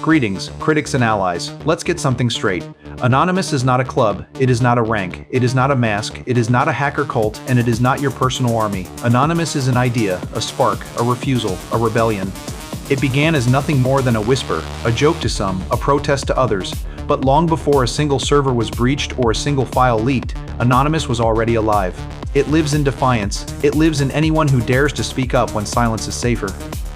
Greetings, critics and allies. Let's get something straight. Anonymous is not a club, it is not a rank, it is not a mask, it is not a hacker cult, and it is not your personal army. Anonymous is an idea, a spark, a refusal, a rebellion. It began as nothing more than a whisper, a joke to some, a protest to others. But long before a single server was breached or a single file leaked, Anonymous was already alive. It lives in defiance. It lives in anyone who dares to speak up when silence is safer.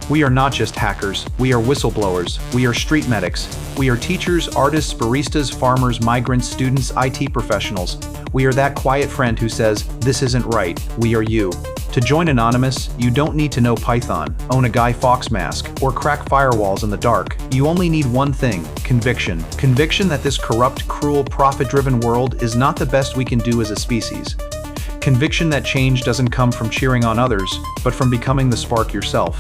We are not just hackers, we are whistleblowers, we are street medics, we are teachers, artists, baristas, farmers, migrants, students, IT professionals. We are that quiet friend who says, "This isn't right, we are you." To join Anonymous, you don't need to know Python, own a Guy Fawkes mask, or crack firewalls in the dark. You only need one thing: conviction. Conviction that this corrupt, cruel, profit-driven world is not the best we can do as a species. Conviction that change doesn't come from cheering on others, but from becoming the spark yourself.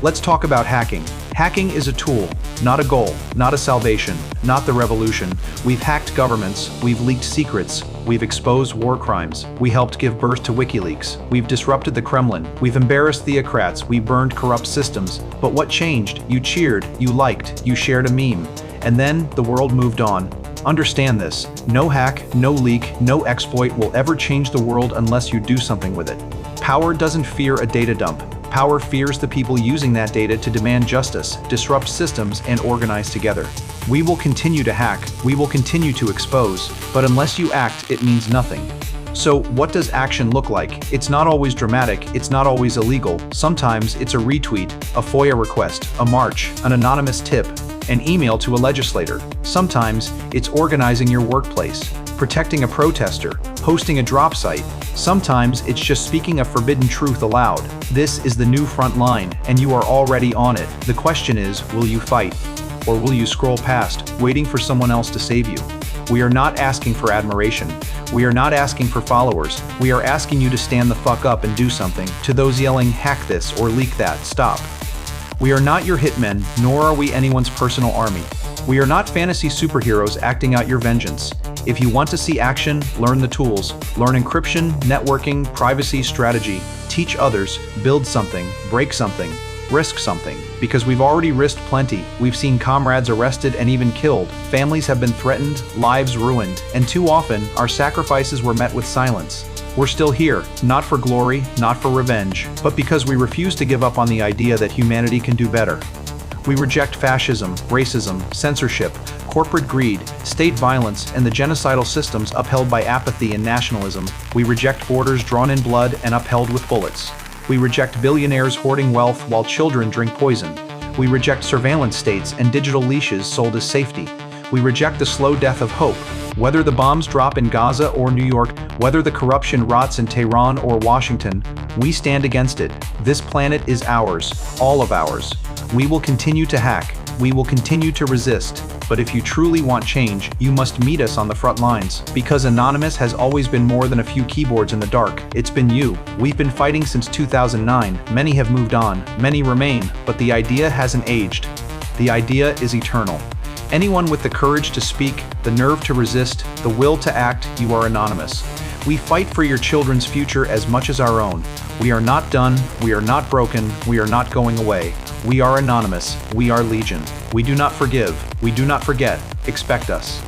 Let's talk about hacking. Hacking is a tool, not a goal, not a salvation, not the revolution. We've hacked governments, we've leaked secrets, we've exposed war crimes, we helped give birth to WikiLeaks, we've disrupted the Kremlin, we've embarrassed theocrats, we burned corrupt systems. But what changed? You cheered, you liked, you shared a meme, and then the world moved on. Understand this: no hack, no leak, no exploit will ever change the world unless you do something with it. Power doesn't fear a data dump. Power fears the people using that data to demand justice, disrupt systems, and organize together. We will continue to hack, we will continue to expose, but unless you act, it means nothing. So what does action look like? It's not always dramatic, it's not always illegal. Sometimes it's a retweet, a FOIA request, a march, an anonymous tip, an email to a legislator. Sometimes it's organizing your workplace, protecting a protester, hosting a drop site. Sometimes it's just speaking a forbidden truth aloud. This is the new front line, and you are already on it. The question is, will you fight? Or will you scroll past, waiting for someone else to save you? We are not asking for admiration. We are not asking for followers. We are asking you to stand the fuck up and do something. To those yelling, hack this or leak that, stop. We are not your hitmen, nor are we anyone's personal army. We are not fantasy superheroes acting out your vengeance. If you want to see action, learn the tools. Learn encryption, networking, privacy, strategy. Teach others, build something, break something, risk something. Because we've already risked plenty. We've seen comrades arrested and even killed. Families have been threatened, lives ruined, and too often, our sacrifices were met with silence. We're still here, not for glory, not for revenge, but because we refuse to give up on the idea that humanity can do better. We reject fascism, racism, censorship, corporate greed, state violence, and the genocidal systems upheld by apathy and nationalism. We reject borders drawn in blood and upheld with bullets. We reject billionaires hoarding wealth while children drink poison. We reject surveillance states and digital leashes sold as safety. We reject the slow death of hope. Whether the bombs drop in Gaza or New York, whether the corruption rots in Tehran or Washington, we stand against it. This planet is ours, all of ours. We will continue to hack. We will continue to resist. But if you truly want change, you must meet us on the front lines. Because Anonymous has always been more than a few keyboards in the dark. It's been you. We've been fighting since 2009. Many have moved on. Many remain. But the idea hasn't aged. The idea is eternal. Anyone with the courage to speak, the nerve to resist, the will to act, you are Anonymous. We fight for your children's future as much as our own. We are not done, we are not broken, we are not going away. We are Anonymous, we are Legion. We do not forgive, we do not forget, expect us.